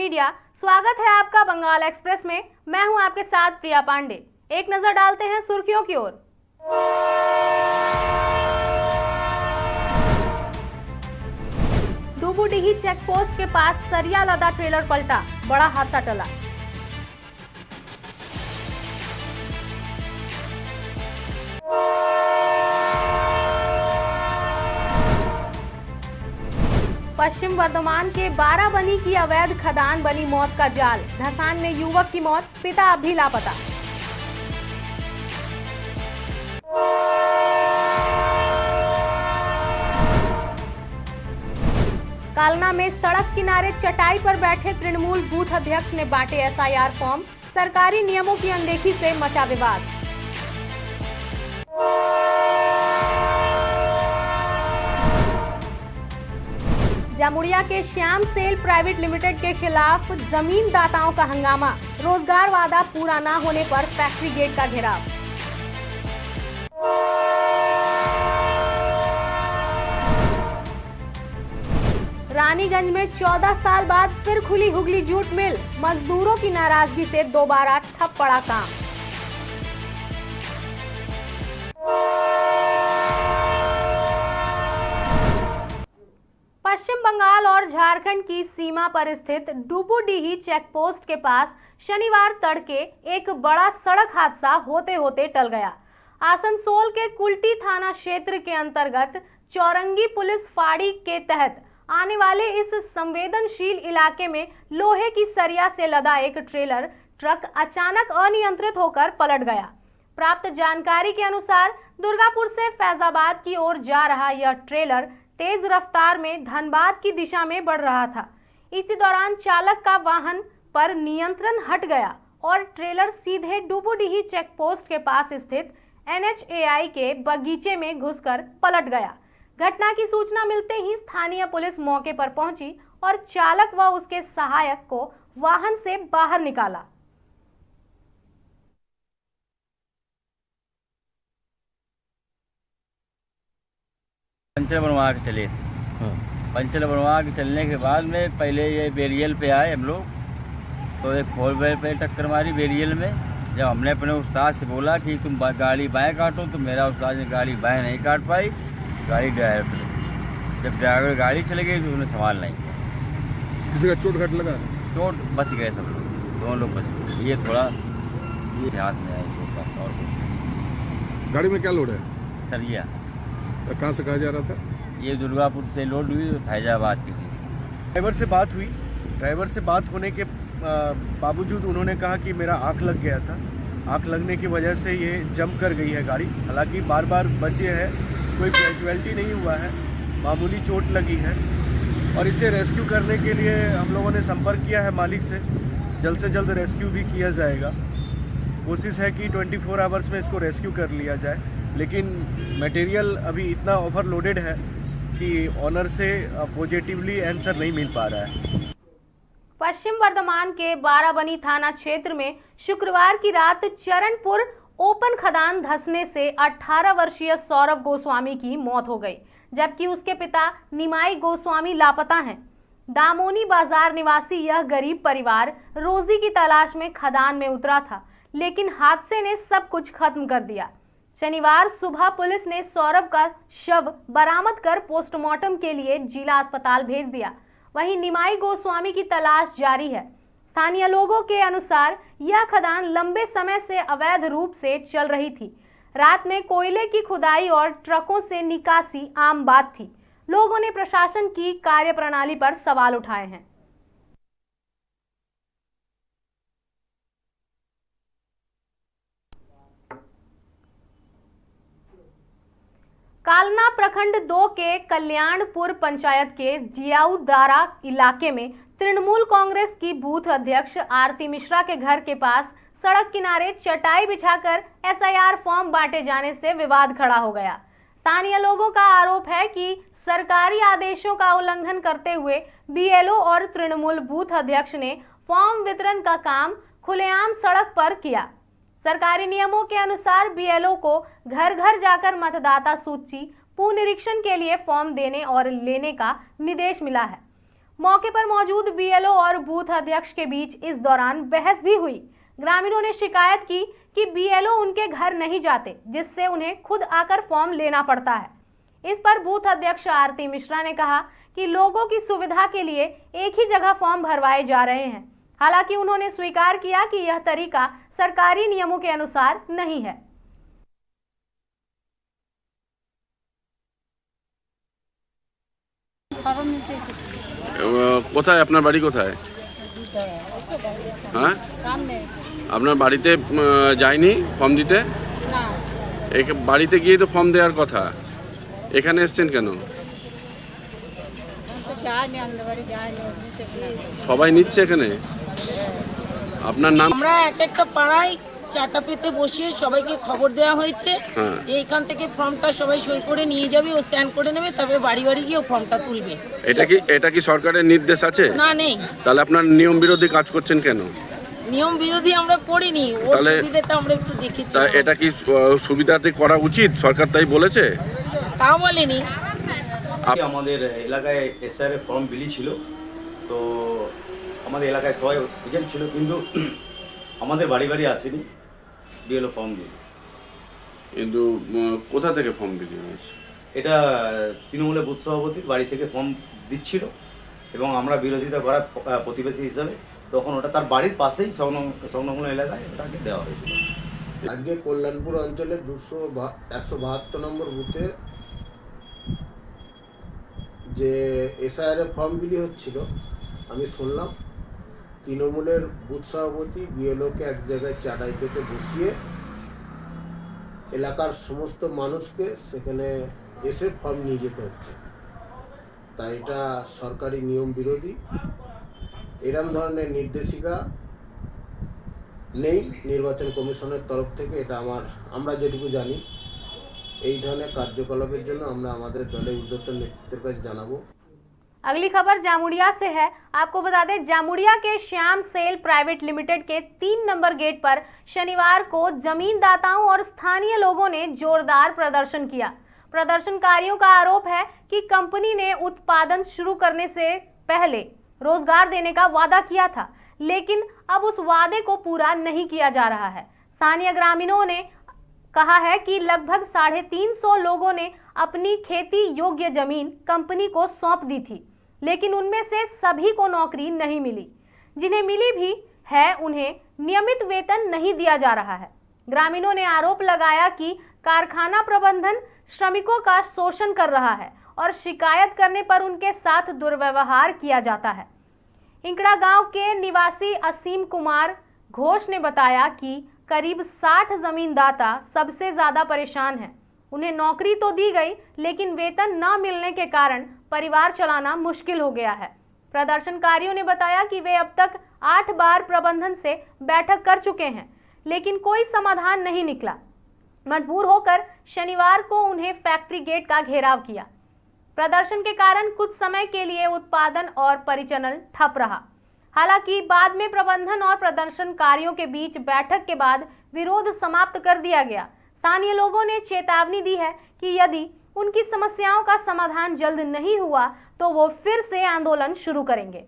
Media. स्वागत है आपका बंगाल एक्सप्रेस में। मैं हूं आपके साथ प्रिया पांडे। एक नजर डालते हैं सुर्खियों की ओर। डुबुडीही चेकपोस्ट के पास सरिया लदा ट्रेलर पलटा, बड़ा हादसा टला। पश्चिम वर्धमान के बाराबनी की अवैध खदान बनी मौत का जाल। धसान में युवक की मौत, पिता अब भी लापता। कालना में सड़क किनारे चटाई पर बैठे तृणमूल बूथ अध्यक्ष ने बांटे एसआईआर फॉर्म। सरकारी नियमों की अनदेखी से मचा विवाद। जामुड़िया के श्याम सेल प्राइवेट लिमिटेड के खिलाफ जमीन दाताओं का हंगामा। रोजगार वादा पूरा न होने पर फैक्ट्री गेट का घेराव। रानीगंज में 14 साल बाद फिर खुली हुगली जूट मिल। मजदूरों की नाराजगी से दोबारा ठप पड़ा काम। पश्चिम बंगाल और झारखंड की सीमा पर स्थित डुबुडीही चेकपोस्ट के पास शनिवार तड़के एक बड़ा सड़क हादसा होते होते टल गया। आसनसोल के कुल्टी थाना क्षेत्र के अंतर्गत चौरंगी पुलिस फाड़ी के तहत आने वाले इस संवेदनशील इलाके में लोहे की सरिया से लदा एक ट्रेलर ट्रक अचानक अनियंत्रित होकर पलट गया। प्राप्त जानकारी के अनुसार दुर्गापुर से फैजाबाद की ओर जा रहा यह ट्रेलर तेज रफ्तार में धनबाद की दिशा में बढ़ रहा था। इसी दौरान चालक का वाहन पर नियंत्रण हट गया और ट्रेलर सीधे डुबुडीही चेकपोस्ट के पास स्थित NHAI के बगीचे में घुसकर पलट गया। घटना की सूचना मिलते ही स्थानीय पुलिस मौके पर पहुंची और चालक व उसके सहायक को वाहन से बाहर निकाला। पंचर बनवा के चले थे। पंचर बनवा के चलने के बाद में पहले ये बेरियल पे आए हम लोग, तो एक 4 पे टक्कर मारी बेरियल में। जब हमने अपने उस्ताद से बोला कि तुम गाड़ी बाएं काटो, तो मेरा उस्ताद ने गाड़ी बाएं नहीं काट पाई, गाड़ी ड्राइवर चले गई। जब ड्राइवर गाड़ी चले गई तो उन्हें संभाल नहीं। किसी का चोट घट लगा? चोट बच गए सब लोग, 2 लोग बच गए। ये थोड़ा ये हाथ में आया चोट का, और कुछ। गाड़ी में क्या लोड है? सरिया। कहाँ से कहा जा रहा था? ये दुर्गापुर से लोड हुई तो फैजाबाद की थी। ड्राइवर से बात हुई। ड्राइवर से बात होने के बावजूद उन्होंने कहा कि मेरा आँख लग गया था, आँख लगने की वजह से ये जंप कर गई है गाड़ी। हालांकि बार बार बचे हैं, कोई कैजुअलिटी नहीं हुआ है, मामूली चोट लगी है। और इसे रेस्क्यू करने के लिए हम लोगों ने संपर्क किया है मालिक से जल्द रेस्क्यू भी किया जाएगा। कोशिश है कि 24 आवर्स में इसको रेस्क्यू कर लिया जाए, लेकिन मटेरियल अभी इतना ओवरलोडेड है कि ऑनर से पॉजिटिवली आंसर नहीं मिल पा रहा है। पश्चिम वर्धमान के बाराबनी थाना क्षेत्र में शुक्रवार की रात चरणपुर ओपन खदान धंसने से 18 वर्षीय सौरभ गोस्वामी की मौत हो गई, जबकि उसके पिता निमाई गोस्वामी लापता हैं। दामोनी बाजार निवासी यह गरीब परिवार रोजी की तलाश में खदान में उतरा था, लेकिन हादसे ने सब कुछ खत्म कर दिया। शनिवार सुबह पुलिस ने सौरभ का शव बरामद कर पोस्टमार्टम के लिए जिला अस्पताल भेज दिया। वहीं निमाई गोस्वामी की तलाश जारी है। स्थानीय लोगों के अनुसार यह खदान लंबे समय से अवैध रूप से चल रही थी। रात में कोयले की खुदाई और ट्रकों से निकासी आम बात थी। लोगों ने प्रशासन की कार्यप्रणाली पर सवाल उठाए हैं। कालना प्रखंड 2 के कल्याणपुर पंचायत के जियाउदारा इलाके में तृणमूल कांग्रेस की बूथ अध्यक्ष आरती मिश्रा के घर के पास सड़क किनारे चटाई बिछाकर एसआईआर फॉर्म बांटे जाने से विवाद खड़ा हो गया। स्थानीय लोगों का आरोप है कि सरकारी आदेशों का उल्लंघन करते हुए बीएलओ और तृणमूल बूथ अध्यक्ष ने फॉर्म वितरण का काम खुलेआम सड़क पर किया। सरकारी नियमों के अनुसार बीएलओ को घर घर जाकर मतदाता सूची पुनरीक्षण के लिए फॉर्म देने और लेने का निर्देश मिला है। मौके पर मौजूद बीएलओ और बूथ अध्यक्ष के बीच इस दौरान बहस भी हुई। ग्रामीणों ने शिकायत की कि बीएलओ उनके घर नहीं जाते, जिससे उन्हें खुद आकर फॉर्म लेना पड़ता है। इस पर बूथ अध्यक्ष आरती मिश्रा ने कहा कि लोगों की सुविधा के लिए एक ही जगह फॉर्म भरवाए जा रहे हैं। हालांकि उन्होंने स्वीकार किया कि यह तरीका सरकारी नियमों के अनुसार नहीं है। কোথায় আপনার বাড়ি কোথায়? হ্যাঁ, আপনার বাড়িতে যায়নি ফর্ম দিতে? বাড়িতে গিয়ে তো ফর্ম দেওয়ার কথা, এখানে এসছেন কেন? সবাই নিচ্ছে এখানে? আপনার নাম? আমরা এক একটা পাড়ায় চাটা পেতে বসিয়ে সবাইকে খবর দেওয়া হয়েছে। এইখান থেকে ফর্মটা সবাই সই করে নিয়ে যাবে, ও স্ক্যান করে নেবে, তারপরে বাড়ি বাড়ি গিয়ে ফর্মটা তুলবে। এটা কি সরকারের নির্দেশ আছে? না, নেই। তাহলে আপনার নিয়ম বিরোধী কাজ করছেন কেন? নিয়ম বিরোধী আমরা করিনি, ও সুবিধাটা আমরা একটু দেখেছি। এটা কি সুবিধাতে করা উচিত? সরকার তাই বলেছে? তা বলেনি। আমাদের এলাকায় এসআর ফর্ম বিলি ছিল, তো আমাদের এলাকায় সবাই এজেন্ট ছিল, কিন্তু আমাদের বাড়ি বাড়ি আসেনি বিএলও ফর্ম দিয়ে। কিন্তু কোথা থেকে ফর্ম বিলি হয়েছে? এটা তৃণমূলের বুথ সভাপতির বাড়ি থেকে ফর্ম দিচ্ছিল এবং আমরা বিরোধিতা করার প্রতিবেশী হিসাবে তখন ওটা তার বাড়ির পাশেই সংলগ্ন এলাকায় ওটাকে দেওয়া হয়েছিল। আজকে কল্যাণপুর অঞ্চলে 172 নম্বর বুথে যে এসআইআর ফর্ম বিলি হচ্ছিল, আমি শুনলাম তৃণমূলের বুথ সভাপতি বিএলওকে এক জায়গায় চাটাই পেতে বসিয়ে এলাকার সমস্ত মানুষকে সেখানে এসে ফর্ম নিয়ে যেতে হচ্ছে। তাই এটা সরকারি নিয়ম বিরোধী। এরম ধরনের নির্দেশিকা নেই নির্বাচন কমিশনের তরফ থেকে। এটা আমরা যেটুকু জানি, এই ধরনের কার্যকলাপের জন্য আমরা আমাদের দলের ঊর্ধ্বতন নেতৃত্বের কাছে জানাবো। अगली खबर जामुड़िया से है। आपको बता दें, जामुड़िया के श्याम सेल प्राइवेट लिमिटेड के 3 नंबर गेट पर शनिवार को जमीनदाताओं और स्थानीय लोगों ने जोरदार प्रदर्शन किया। प्रदर्शनकारियों का आरोप है कि कंपनी ने उत्पादन शुरू करने से पहले रोजगार देने का वादा किया था, लेकिन अब उस वादे को पूरा नहीं किया जा रहा है। स्थानीय ग्रामीणों ने कहा है कि लगभग 350 लोगों ने अपनी खेती योग्य जमीन कंपनी को सौंप दी थी, लेकिन उनमें से सभी को नौकरी नहीं मिली। जिन्हें मिली भी है, उन्हें नियमित वेतन नहीं दिया जा रहा है। ग्रामीणों ने आरोप लगाया कि कारखाना प्रबंधन श्रमिकों का शोषण कर रहा है और शिकायत करने पर उनके साथ दुर्व्यवहार किया जाता है। इंकड़ा गांव के निवासी असीम कुमार घोष ने बताया कि करीब 60 जमीनदाता सबसे ज्यादा परेशान हैं। उन्हें नौकरी तो दी गई, लेकिन वेतन न मिलने के कारण परिवार चलाना मुश्किल हो गया है। प्रदर्शनकारियों ने बताया कि वे अब तक 8 बार प्रबंधन से बैठक कर चुके हैं, लेकिन कोई समाधान नहीं निकला। मजबूर होकर शनिवार को उन्हें फैक्ट्री गेट का घेराव किया। प्रदर्शन के कारण कुछ समय के लिए उत्पादन और परिचालन ठप रहा। हालांकि बाद में प्रबंधन और प्रदर्शनकारियों के बीच बैठक के बाद विरोध समाप्त कर दिया गया। स्थानीय लोगों ने चेतावनी दी है कि यदि उनकी समस्याओं का समाधान जल्द नहीं हुआ तो वो फिर से आंदोलन शुरू करेंगे।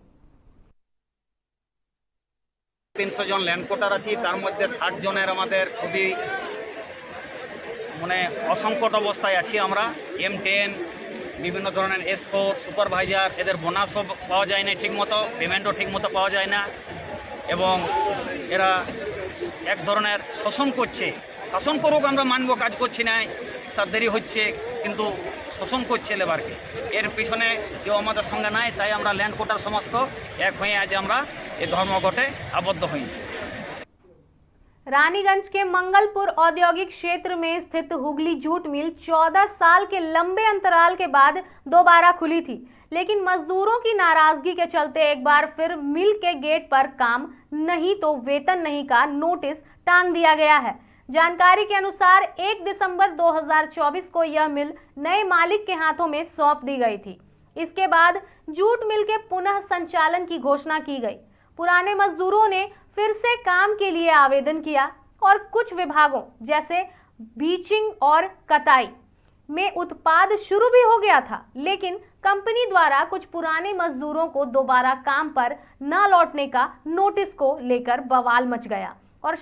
300 জন ল্যান্ড কোটার আছি, তার মধ্যে 60 জনের আমাদের খুবই মানে অসংকট অবস্থায় আছি। আমরা M10 বিভিন্ন ধরনের S4 সুপারভাইজার, এদের বোনাসও পাওয়া যায় না ঠিকমতো, পেমেন্টও ঠিকমতো পাওয়া যায় না এবং এরা এক ধরনের শোষণ করছে। শাসন করুক, আমরা মানব, কাজ করছি না, সব দেরি হচ্ছে, কিন্তু শোষণ করছে লেবারকে। এর পিছনে কেউ আমাদের সঙ্গে নাই, তাই আমরা ল্যান্ড কোটার সমস্ত এক হয়ে আজ আমরা এই ধর্মঘটে আবদ্ধ হয়েছি। रानीगंज के मंगलपुर औद्योगिक क्षेत्र में स्थित हुगली जूट मिल 14 साल के लंबे अंतराल के बाद दोबारा खुली थी, लेकिन मजदूरों की नाराजगी के चलते एक बार फिर मिल के गेट पर काम नहीं तो वेतन नहीं का नोटिस टांग दिया गया है। जानकारी के अनुसार 1 दिसंबर 2024 को यह मिल नए मालिक के हाथों में सौंप दी गई थी। इसके बाद जूट मिल के पुनः संचालन की घोषणा की गई। पुराने मजदूरों ने फिर से काम के लिए आवेदन किया और कुछ विभागों जैसे बीचिंग और कताई में उत्पाद शुरू भी हो गया था, लेकिन कंपनी द्वारा कुछ पुराने मजदूरों को दोबारा काम पर न लौटने का नोटिस को लेकर बवाल मच गया और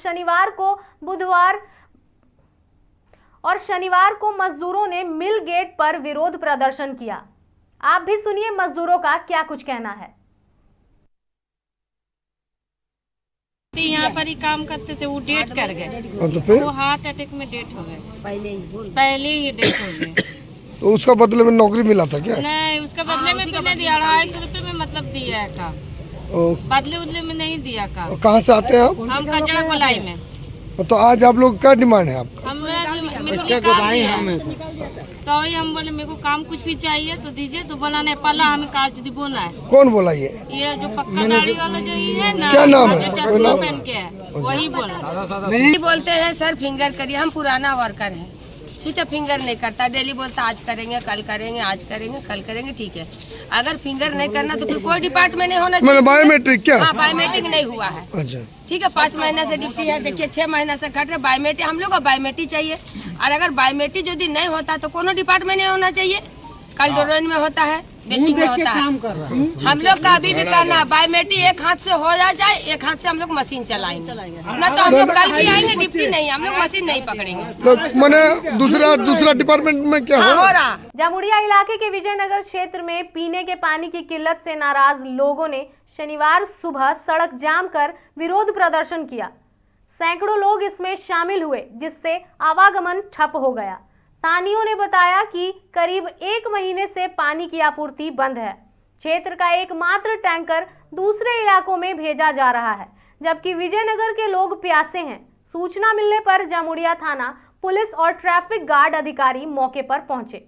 शनिवार को मजदूरों ने मिल गेट पर विरोध प्रदर्शन किया। आप भी सुनिए मजदूरों का क्या कुछ कहना है। यहाँ पर ही काम करते थे, वो डेट कर गए, तो फिर वो हार्ट अटैक में डेट हो गए, पहले ही डेट हो गए। तो उसका बदले में नौकरी मिला था क्या? नहीं, उसका बदले में भी नहीं दिया, 250 रुपए में मतलब दिया है काम, बदले उदले में नहीं दिया काम। कहाँ से आते हैं आप? हम कचरा गोलाई में। तो आज आप लोग क्या डिमांड है आपका? तो वही हम बोले मेरे को काम कुछ भी चाहिए तो दीजिए, तो बोला नहीं, पहला हमें कागज दिबोना है। कौन बोला ये जो पक्का गाड़ी वाला जो ये है ना, क्या नाम है? चश्मा पहन के है, वही बोला। नहीं बोलते हैं सर फिंगर करिए, हम पुराना वर्कर हैं, ठीक है, फिंगर नहीं करता, डेली बोलता आज करेंगे, कल करेंगे, आज करेंगे, कल करेंगे, ठीक है। अगर फिंगर नहीं करना तो फिर कोई डिपार्टमेंट नहीं होना चाहिए। बायोमेट्रिक क्या? हाँ, बायोमेट्रिक नहीं हुआ है। अच्छा, ठीक है, 5 महीना से ड्यूटी है, देखिए 6 महीना से घट रहे, बायोमेट्रिक हम लोग को बायोमेट्रिक चाहिए। और अगर बायोमेट्रिक यदि नहीं होता तो कोनो डिपार्टमेंट नहीं होना चाहिए। कल ड्रोन में होता है, बेचिंग में होता है। हम लोग का अभी भी कहना है बायोमेट्रिक एक हाथ से हो जाए, एक हाथ से हम लोग मशीन चलाएंगे, न तो हम लोग कल भी आएंगे ड्यूटी नहीं, हम लोग मशीन नहीं पकड़ेंगे। तो मैंने दूसरा डिपार्टमेंट में क्या हो रहा? जामुड़िया इलाके के विजयनगर क्षेत्र में पीने के पानी की किल्लत से नाराज लोगों ने शनिवार सुबह सड़क जाम कर विरोध प्रदर्शन किया। सैकड़ों लोग इसमें शामिल हुए, जिससे आवागमन ठप हो गया। स्थानीयों ने बताया कि करीब 1 महीने से पानी की आपूर्ति बंद है। क्षेत्र का एकमात्र टैंकर दूसरे इलाकों में भेजा जा रहा है, जबकि विजयनगर के लोग प्यासे हैं। सूचना मिलने पर जामुड़िया थाना पुलिस और ट्रैफिक गार्ड अधिकारी मौके पर पहुंचे।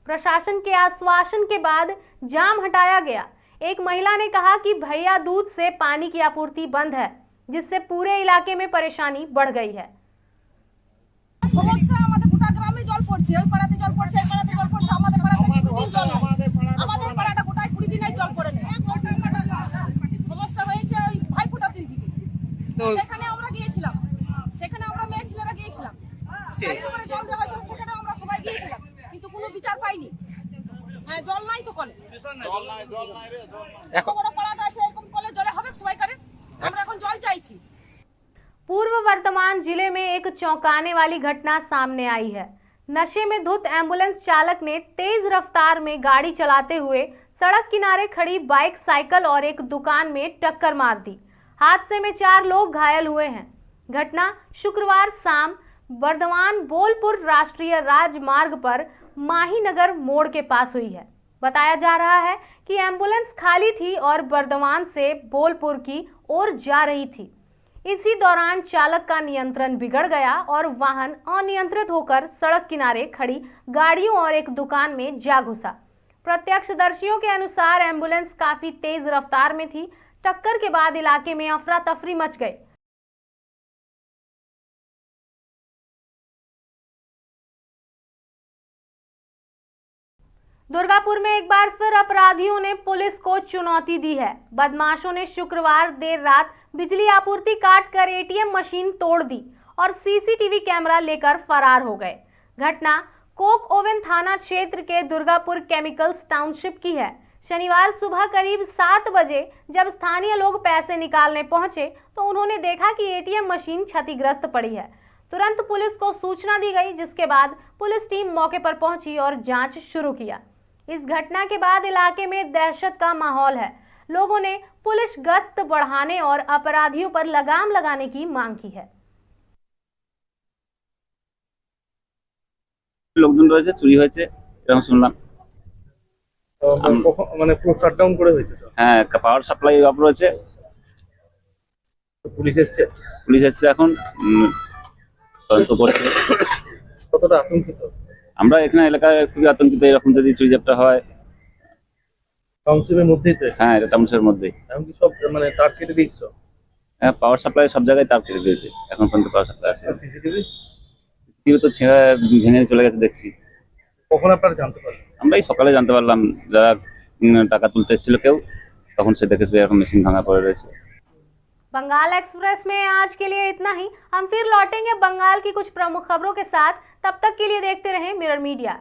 प्रशासन के आश्वासन के बाद जाम हटाया गया। एक महिला ने कहा कि भैया दूध से पानी की आपूर्ति बंद है, जिससे पूरे इलाके में परेशानी बढ़ गई है। पूर्व वर्तमान जिले में एक चौंकाने वाली घटना सामने आई है। नशे में धुत एम्बुलेंस चालक ने तेज रफ्तार में गाड़ी चलाते हुए सड़क किनारे खड़ी बाइक, साइकिल और एक दुकान में टक्कर मार दी। हादसे में 4 लोग घायल हुए हैं। घटना शुक्रवार शाम बर्दवान बोलपुर राष्ट्रीय राजमार्ग पर माहीनगर मोड़ के पास हुई है। बताया जा रहा है कि एम्बुलेंस खाली थी और बर्दवान से बोलपुर की ओर जा रही थी। इसी दौरान चालक का नियंत्रण बिगड़ गया और वाहन अनियंत्रित होकर सड़क किनारे खड़ी गाड़ियों और एक दुकान में जा घुसा। प्रत्यक्षदर्शियों के अनुसार एम्बुलेंस काफी तेज रफ्तार में थी। टक्कर के बाद इलाके में अफरा तफरी मच गई। दुर्गापुर में एक बार फिर अपराधियों ने पुलिस को चुनौती दी है। बदमाशों ने शुक्रवार देर रात बिजली आपूर्ति काटकर एटीएम मशीन तोड़ दी और सीसीटीवी कैमरा लेकर फरार हो गए। घटना कोक ओवन थाना क्षेत्र के दुर्गापुर केमिकल्स टाउनशिप की है। शनिवार सुबह करीब 7 बजे जब स्थानीय लोग पैसे निकालने पहुंचे तो उन्होंने देखा कि एटीएम मशीन क्षतिग्रस्त पड़ी है। तुरंत पुलिस को सूचना दी गई, जिसके बाद पुलिस टीम मौके पर पहुंची और जांच शुरू किया। इस घटना के बाद इलाके में दहशत का माहौल है। लोगों ने पुलिस गश्त बढ़ाने और अपराधियों पर लगाम लगाने की मांग की है। লোকজন রয়েছে, চুরি হয়েছে এরকম শুনলাম। মানে পুরো শাটডাউন করে হয়েছে তো? হ্যাঁ, পাওয়ার সাপ্লাই অফ রয়েছে। পুলিশ এসছে? পুলিশ এসছে এখন তদন্ত করছে। কতটা আতঙ্কিত? আমরা এখানে এলাকায় খুবই আতঙ্কিত। এরকম যদি চুরি চাপটা হয় টাউনশিপের মধ্যেই তো? হ্যাঁ, এটা টাউনশিপের মধ্যেই। এখন কি সব মানে তার কেটে দিয়েছো? হ্যাঁ, পাওয়ার সাপ্লাই সব জায়গায় তার কেটে দিয়েছে। এখন পর্যন্ত পাওয়ার সাপ্লাই আছে। সিসিটিভি তো ভেঙে চলে গেছে দেখছি। কখন আপনারা জানতে পারলেন? আমরা এই সকালে জানতে পারলাম, যারা টাকা তুলতে এসেছিল কেউ, তখন সে দেখেছে এখন মেশিন ভাঙা পড়ে রয়েছে। बंगाल एक्सप्रेस में आज के लिए इतना ही। हम फिर लौटेंगे बंगाल की कुछ प्रमुख खबरों के साथ। तब तक के लिए देखते रहें मिरर मीडिया।